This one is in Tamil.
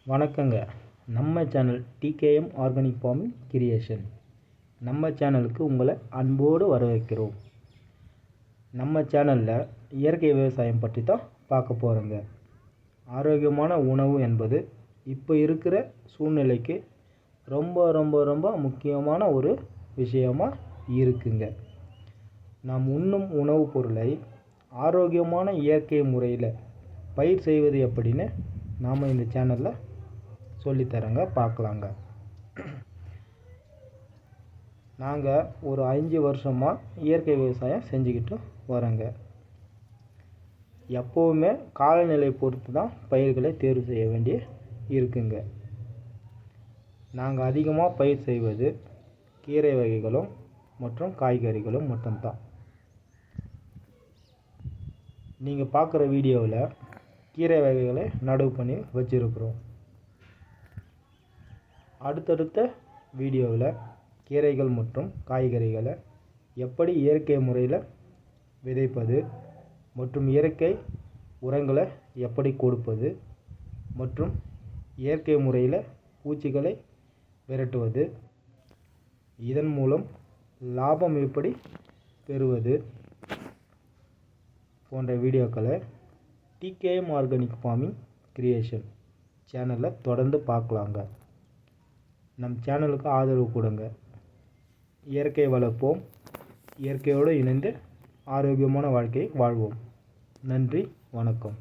வணக்கங்க. நம்ம channel TKM organic farming creation. நம்ம சேனலுக்கு உங்களை அன்போடு வரவேற்கிறோம். நம்ம சேனலில் இயற்கை விவசாயம் பற்றி தான் பார்க்க போகிறோங்க. ஆரோக்கியமான உணவு என்பது இப்போ இருக்கிற சூழ்நிலைக்கு ரொம்ப ரொம்ப ரொம்ப முக்கியமான ஒரு விஷயமாக இருக்குங்க. நாம் உண்ணும் உணவுப் பொருளை ஆரோக்கியமான இயற்கை முறையில் பயிர் செய்வது எப்படின்னு நாம் இந்த சேனலில் சொல்லித்தரங்க, பார்க்கலாங்க. நாங்கள் ஒரு 5 வருஷமாக இயற்கை விவசாயம் செஞ்சுக்கிட்டு வரோங்க. எப்போவுமே காலநிலை பொறுத்து தான் பயிர்களை தேர்வு செய்ய வேண்டிய இருக்குங்க. நாங்கள் அதிகமாக பயிர் செய்வது கீரை வகைகளும் மற்றும் காய்கறிகளும் மட்டும்தான். நீங்கள் பார்க்குற வீடியோவில் கீரை வகைகளை நடவு பண்ணி வச்சுருக்குறோம். அடுத்தடுத்த வீடியோவில் கீரைகள் மற்றும் காய்கறிகளை எப்படி இயற்கை முறையில் விதைப்பது மற்றும் இயற்கை உரங்களை எப்படி கொடுப்பது மற்றும் இயற்கை முறையில் பூச்சிகளை விரட்டுவது, இதன் மூலம் லாபம் எப்படி பெறுவது போன்ற வீடியோக்களை டிகேஎம் ஆர்கானிக் ஃபார்மிங் கிரியேஷன் சேனலில் தொடர்ந்து பார்க்கலாங்க. நம் சேனலுக்கு ஆதரவு கொடுங்க. இயற்கை வளர்ப்போம், இயற்கையோடு இணைந்து ஆரோக்கியமான வாழ்க்கையை வாழ்வோம். நன்றி, வணக்கம்.